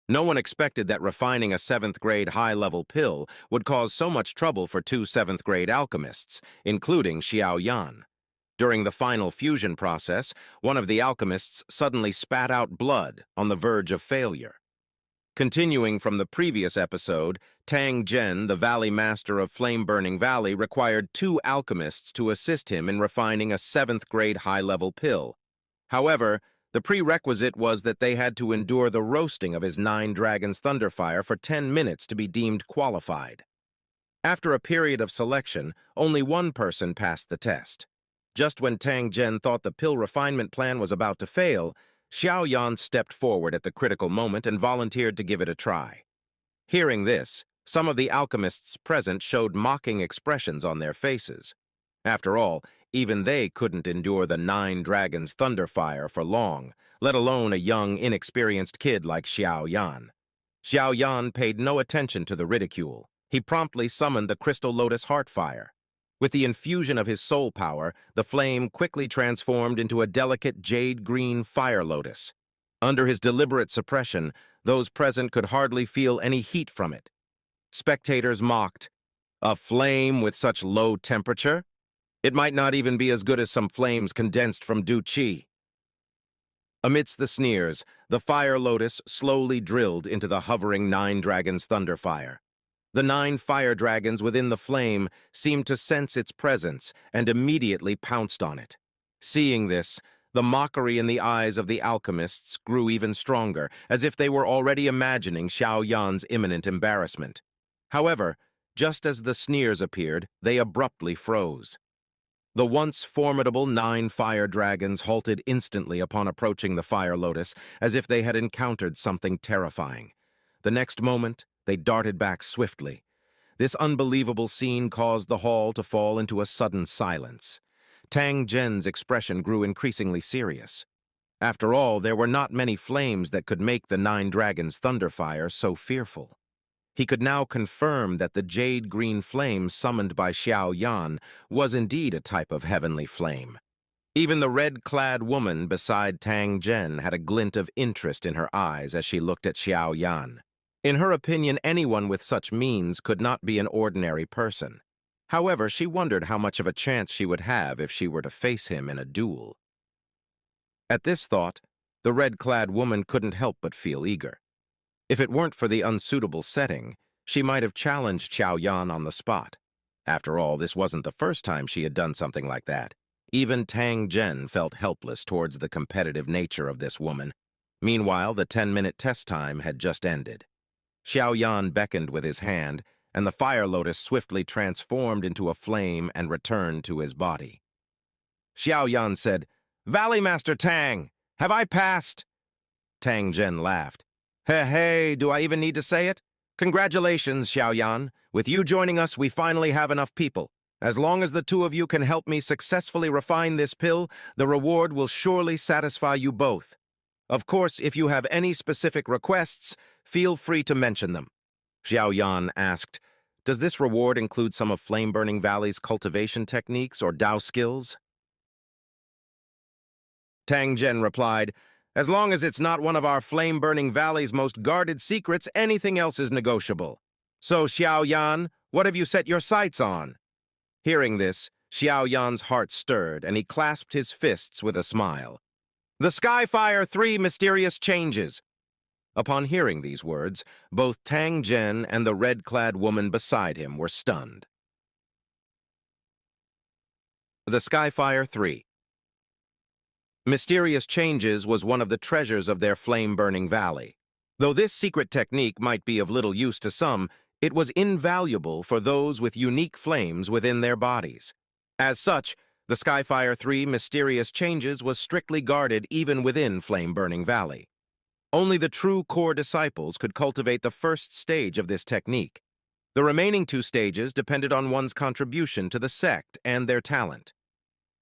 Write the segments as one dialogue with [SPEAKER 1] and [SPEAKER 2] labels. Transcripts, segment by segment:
[SPEAKER 1] No one expected that refining a 7th-grade high-level pill would cause so much trouble for two 7th-grade alchemists, including Xiao Yan. During the final fusion process, one of the alchemists suddenly spat out blood on the verge of failure. Continuing from the previous episode, Tang Zhen, the Valley Master of Flame-Burning Valley, required two alchemists to assist him in refining a 7th-grade high-level pill. However, the prerequisite was that they had to endure the roasting of his 9 Dragons Thunderfire for 10 minutes to be deemed qualified. After a period of selection, only one person passed the test. Just when Tang Zhen thought the pill refinement plan was about to fail, Xiao Yan stepped forward at the critical moment and volunteered to give it a try. Hearing this, some of the alchemists present showed mocking expressions on their faces. After all, even they couldn't endure the 9 Dragons Thunderfire for long, let alone a young, inexperienced kid like Xiao Yan. Xiao Yan paid no attention to the ridicule. He promptly summoned the Crystal Lotus Heartfire. With the infusion of his soul power, the flame quickly transformed into a delicate jade-green fire lotus. Under his deliberate suppression, those present could hardly feel any heat from it. Spectators mocked. A flame with such low temperature? It might not even be as good as some flames condensed from Du Qi. Amidst the sneers, the fire lotus slowly drilled into the hovering 9 Dragons Thunderfire. The 9 fire dragons within the flame seemed to sense its presence and immediately pounced on it. Seeing this, the mockery in the eyes of the alchemists grew even stronger, as if they were already imagining Xiao Yan's imminent embarrassment. However, just as the sneers appeared, they abruptly froze. The once formidable 9 fire dragons halted instantly upon approaching the fire lotus, as if they had encountered something terrifying. The next moment, they darted back swiftly. This unbelievable scene caused the hall to fall into a sudden silence. Tang Zhen's expression grew increasingly serious. After all, there were not many flames that could make the 9 Dragons Thunderfire so fearful. He could now confirm that the jade-green flame summoned by Xiao Yan was indeed a type of heavenly flame. Even the red-clad woman beside Tang Zhen had a glint of interest in her eyes as she looked at Xiao Yan. In her opinion, anyone with such means could not be an ordinary person. However, she wondered how much of a chance she would have if she were to face him in a duel. At this thought, the red-clad woman couldn't help but feel eager. If it weren't for the unsuitable setting, she might have challenged Xiao Yan on the spot. After all, this wasn't the first time she had done something like that. Even Tang Zhen felt helpless towards the competitive nature of this woman. Meanwhile, the 10-minute test time had just ended. Xiao Yan beckoned with his hand, and the fire lotus swiftly transformed into a flame and returned to his body. Xiao Yan said, "Valley Master Tang, have I passed?" Tang Zhen laughed. Hey, do I even need to say it? Congratulations, Xiao Yan. With you joining us, we finally have enough people. As long as the two of you can help me successfully refine this pill, the reward will surely satisfy you both. Of course, if you have any specific requests, feel free to mention them. Xiao Yan asked, "Does this reward include some of Flame-Burning Valley's cultivation techniques or Dao skills?" Tang Zhen replied, "As long as it's not one of our Flame-Burning Valley's most guarded secrets, anything else is negotiable. So, Xiao Yan, what have you set your sights on?" Hearing this, Xiao Yan's heart stirred, and he clasped his fists with a smile. "The Skyfire 3 Mysterious Changes." Upon hearing these words, both Tang Zhen and the red-clad woman beside him were stunned. The Skyfire 3. Mysterious Changes was one of the treasures of their flame-burning valley. Though this secret technique might be of little use to some, it was invaluable for those with unique flames within their bodies. As such, the Skyfire 3 Mysterious Changes was strictly guarded even within Flame-Burning Valley. Only the true core disciples could cultivate the first stage of this technique. The remaining 2 stages depended on one's contribution to the sect and their talent.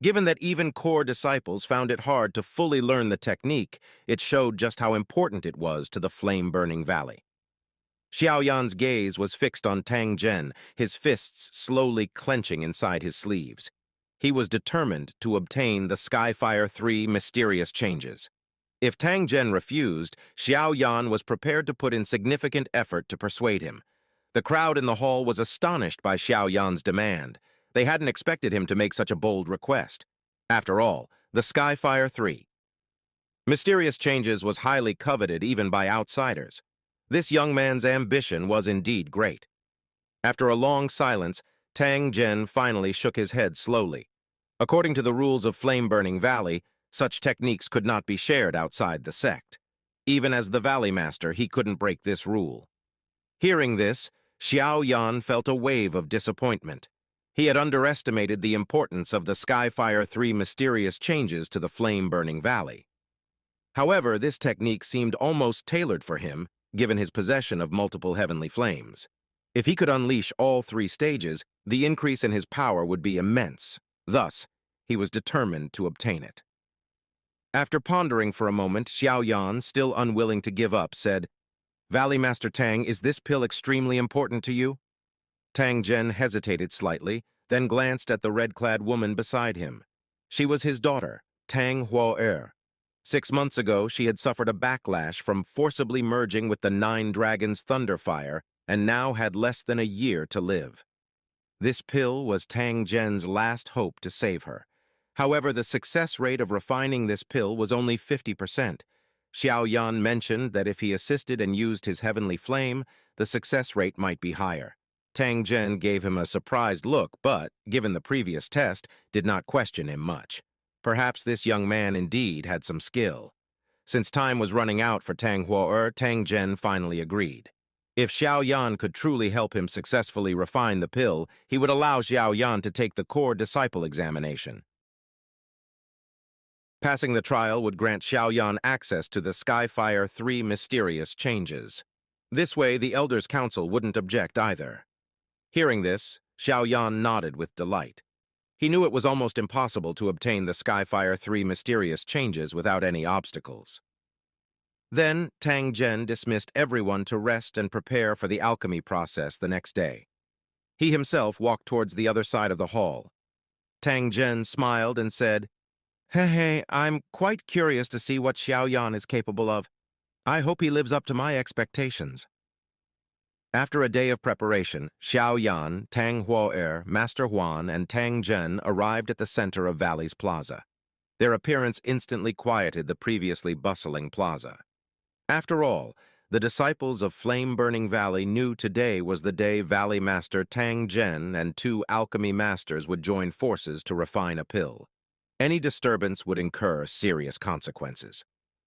[SPEAKER 1] Given that even core disciples found it hard to fully learn the technique, it showed just how important it was to the flame-burning valley. Xiao Yan's gaze was fixed on Tang Zhen, his fists slowly clenching inside his sleeves. He was determined to obtain the Skyfire 3 Mysterious Changes. If Tang Zhen refused, Xiao Yan was prepared to put in significant effort to persuade him. The crowd in the hall was astonished by Xiao Yan's demand. They hadn't expected him to make such a bold request. After all, the Skyfire 3. Mysterious Changes was highly coveted even by outsiders. This young man's ambition was indeed great. After a long silence, Tang Zhen finally shook his head slowly. According to the rules of Flame-Burning Valley, such techniques could not be shared outside the sect. Even as the Valley Master, he couldn't break this rule. Hearing this, Xiao Yan felt a wave of disappointment. He had underestimated the importance of the Skyfire 3 mysterious changes to the Flame-Burning Valley. However, this technique seemed almost tailored for him, given his possession of multiple heavenly flames. If he could unleash all 3 stages, the increase in his power would be immense. Thus, he was determined to obtain it. After pondering for a moment, Xiao Yan, still unwilling to give up, said, "Valley Master Tang, is this pill extremely important to you?" Tang Zhen hesitated slightly, then glanced at the red-clad woman beside him. She was his daughter, Tang Huo. 6 months ago, she had suffered a backlash from forcibly merging with the 9 Dragons' Thunderfire, and now had less than a year to live. This pill was Tang Zhen's last hope to save her. However, the success rate of refining this pill was only 50%. Xiao Yan mentioned that if he assisted and used his heavenly flame, the success rate might be higher. Tang Zhen gave him a surprised look, but, given the previous test, did not question him much. Perhaps this young man indeed had some skill. Since time was running out for Tang Huo, Tang Zhen finally agreed. If Xiao Yan could truly help him successfully refine the pill, he would allow Xiao Yan to take the core disciple examination. Passing the trial would grant Xiao Yan access to the Skyfire 3 mysterious changes. This way, the Elders' Council wouldn't object either. Hearing this, Xiao Yan nodded with delight. He knew it was almost impossible to obtain the Skyfire 3 mysterious changes without any obstacles. Then, Tang Zhen dismissed everyone to rest and prepare for the alchemy process the next day. He himself walked towards the other side of the hall. Tang Zhen smiled and said, "Hey, I'm quite curious to see what Xiao Yan is capable of. I hope he lives up to my expectations." After a day of preparation, Xiao Yan, Tang Huo, Master Huan, and Tang Zhen arrived at the center of Valley's plaza. Their appearance instantly quieted the previously bustling plaza. After all, the disciples of Flame-Burning Valley knew today was the day Valley Master Tang Zhen and 2 alchemy masters would join forces to refine a pill. Any disturbance would incur serious consequences.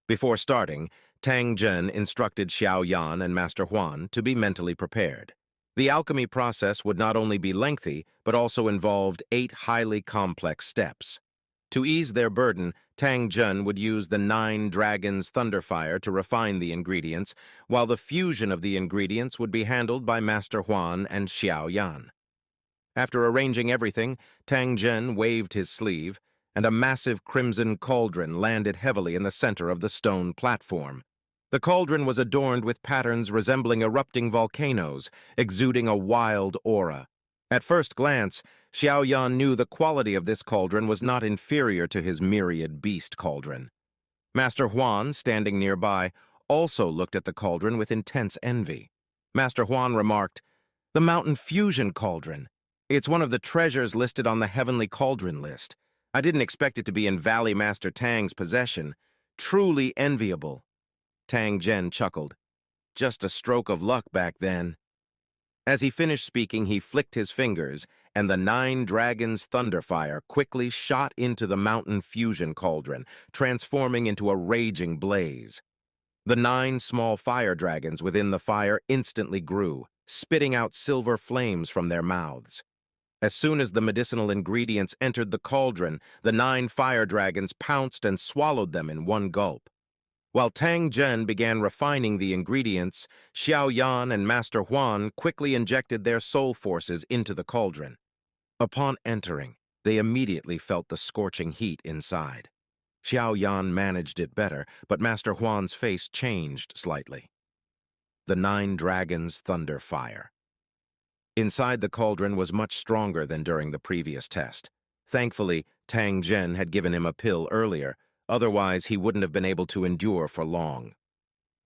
[SPEAKER 1] Before starting, Tang Zhen instructed Xiao Yan and Master Huan to be mentally prepared. The alchemy process would not only be lengthy, but also involved 8 highly complex steps. To ease their burden, Tang Zhen would use the 9 Dragons' Thunderfire to refine the ingredients, while the fusion of the ingredients would be handled by Master Huan and Xiao Yan. After arranging everything, Tang Zhen waved his sleeve, and a massive crimson cauldron landed heavily in the center of the stone platform. The cauldron was adorned with patterns resembling erupting volcanoes, exuding a wild aura. At first glance, Xiao Yan knew the quality of this cauldron was not inferior to his myriad beast cauldron. Master Huan, standing nearby, also looked at the cauldron with intense envy. Master Huan remarked, "The Mountain Fusion Cauldron. It's one of the treasures listed on the Heavenly Cauldron list. I didn't expect it to be in Valley Master Tang's possession. Truly enviable." Tang Zhen chuckled. "Just a stroke of luck back then." As he finished speaking, he flicked his fingers, and the 9 Dragons' Thunderfire quickly shot into the Mountain Fusion Cauldron, transforming into a raging blaze. The 9 small fire dragons within the fire instantly grew, spitting out silver flames from their mouths. As soon as the medicinal ingredients entered the cauldron, the 9 fire dragons pounced and swallowed them in one gulp. While Tang Zhen began refining the ingredients, Xiao Yan and Master Huan quickly injected their soul forces into the cauldron. Upon entering, they immediately felt the scorching heat inside. Xiao Yan managed it better, but Master Huan's face changed slightly. The 9 Dragons' Thunderfire. Inside the cauldron was much stronger than during the previous test. Thankfully, Tang Zhen had given him a pill earlier, Otherwise, he wouldn't have been able to endure for long.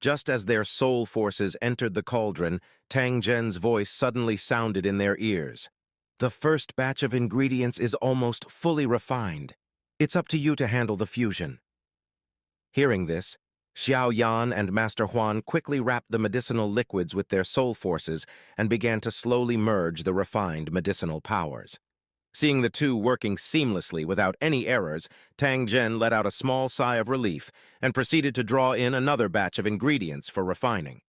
[SPEAKER 1] Just as their soul forces entered the cauldron, Tang Zhen's voice suddenly sounded in their ears. The first batch of ingredients is almost fully refined. It's up to you to handle the fusion. Hearing this, Xiao Yan and Master Huan quickly wrapped the medicinal liquids with their soul forces and began to slowly merge the refined medicinal powers. Seeing the two working seamlessly without any errors, Tang Zhen let out a small sigh of relief and proceeded to draw in another batch of ingredients for refining.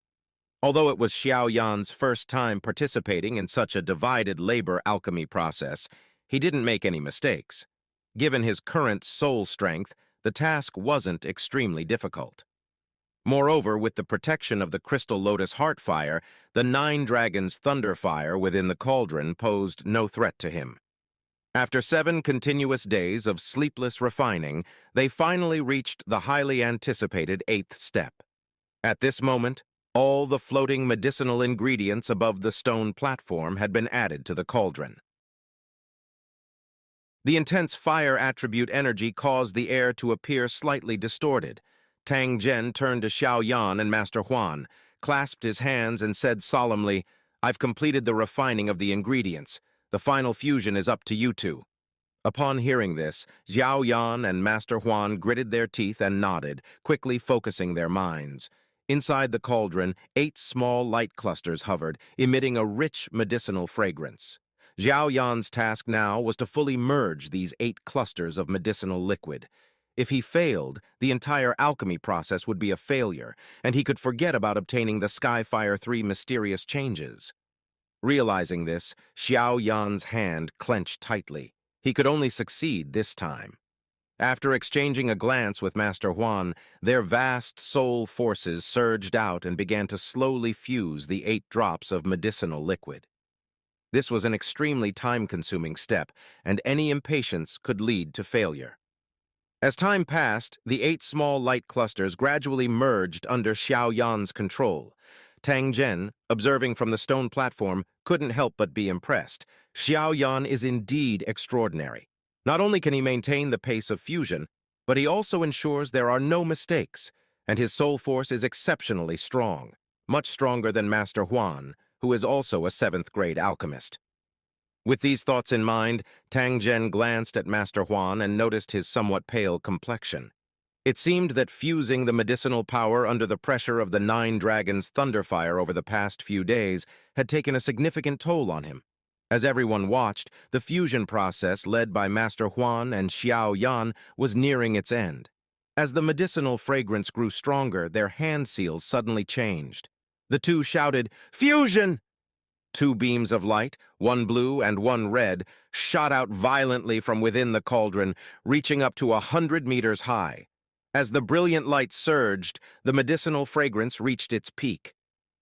[SPEAKER 1] Although it was Xiao Yan's first time participating in such a divided labor alchemy process, he didn't make any mistakes. Given his current soul strength, the task wasn't extremely difficult. Moreover, with the protection of the Crystal Lotus Heartfire, the Nine Dragons' Thunder Fire within the cauldron posed no threat to him. After 7 continuous days of sleepless refining, they finally reached the highly anticipated 8th step. At this moment, all the floating medicinal ingredients above the stone platform had been added to the cauldron. The intense fire attribute energy caused the air to appear slightly distorted. Tang Zhen turned to Xiao Yan and Master Huan, clasped his hands and said solemnly, "I've completed the refining of the ingredients. The final fusion is up to you two." Upon hearing this, Xiao Yan and Master Huan gritted their teeth and nodded, quickly focusing their minds. Inside the cauldron, 8 small light clusters hovered, emitting a rich medicinal fragrance. Xiao Yan's task now was to fully merge these 8 clusters of medicinal liquid. If he failed, the entire alchemy process would be a failure, and he could forget about obtaining the Skyfire 3 mysterious changes. Realizing this, Xiao Yan's hand clenched tightly. He could only succeed this time. After exchanging a glance with Master Huan, their vast soul forces surged out and began to slowly fuse the 8 drops of medicinal liquid. This was an extremely time-consuming step, and any impatience could lead to failure. As time passed, the 8 small light clusters gradually merged under Xiao Yan's control. Tang Zhen, observing from the stone platform, couldn't help but be impressed. Xiao Yan is indeed extraordinary. Not only can he maintain the pace of fusion, but he also ensures there are no mistakes, and his soul force is exceptionally strong, much stronger than Master Huan, who is also a 7th-grade alchemist. With these thoughts in mind, Tang Zhen glanced at Master Huan and noticed his somewhat pale complexion. It seemed that fusing the medicinal power under the pressure of the 9 Dragons' Thunderfire over the past few days had taken a significant toll on him. As everyone watched, the fusion process led by Master Huan and Xiao Yan was nearing its end. As the medicinal fragrance grew stronger, their hand seals suddenly changed. The two shouted, "Fusion!" 2 beams of light, one blue and one red, shot out violently from within the cauldron, reaching up to 100 meters high. As the brilliant light surged, the medicinal fragrance reached its peak.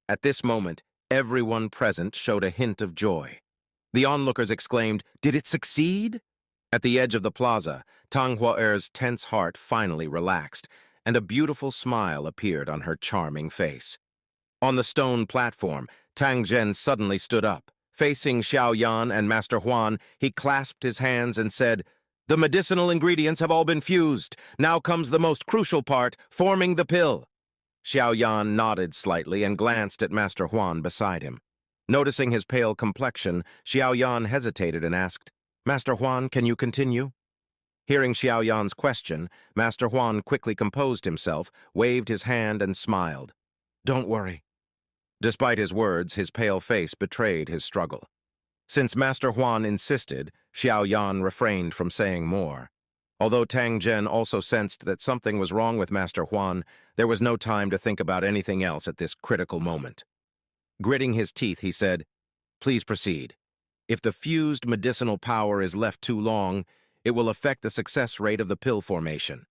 [SPEAKER 1] At this moment, everyone present showed a hint of joy. The onlookers exclaimed, "Did it succeed?" At the edge of the plaza, Tang Huaer's tense heart finally relaxed, and a beautiful smile appeared on her charming face. On the stone platform, Tang Zhen suddenly stood up. Facing Xiao Yan and Master Huan, he clasped his hands and said, "The medicinal ingredients have all been fused. Now comes the most crucial part, forming the pill." Xiao Yan nodded slightly and glanced at Master Huan beside him. Noticing his pale complexion, Xiao Yan hesitated and asked, "Master Huan, can you continue?" Hearing Xiao Yan's question, Master Huan quickly composed himself, waved his hand and smiled. "Don't worry." Despite his words, his pale face betrayed his struggle. Since Master Huan insisted, Xiao Yan refrained from saying more. Although Tang Zhen also sensed that something was wrong with Master Huan, there was no time to think about anything else at this critical moment. Gritting his teeth, he said, "Please proceed. If the fused medicinal power is left too long, it will affect the success rate of the pill formation."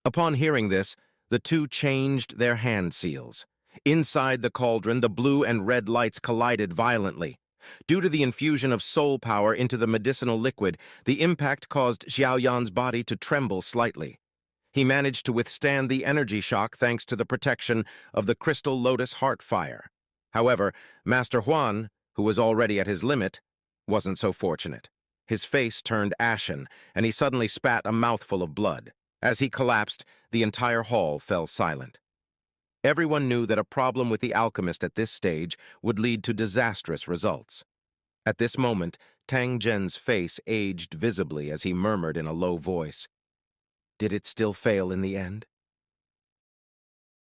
[SPEAKER 1] Upon hearing this, the two changed their hand seals. Inside the cauldron, the blue and red lights collided violently. Due to the infusion of soul power into the medicinal liquid, the impact caused Xiao Yan's body to tremble slightly. He managed to withstand the energy shock thanks to the protection of the Crystal Lotus Heartfire. However, Master Huan, who was already at his limit, wasn't so fortunate. His face turned ashen, and he suddenly spat a mouthful of blood. As he collapsed, the entire hall fell silent. Everyone knew that a problem with the alchemist at this stage would lead to disastrous results. At this moment, Tang Zhen's face aged visibly as he murmured in a low voice, "Did it still fail in the end?"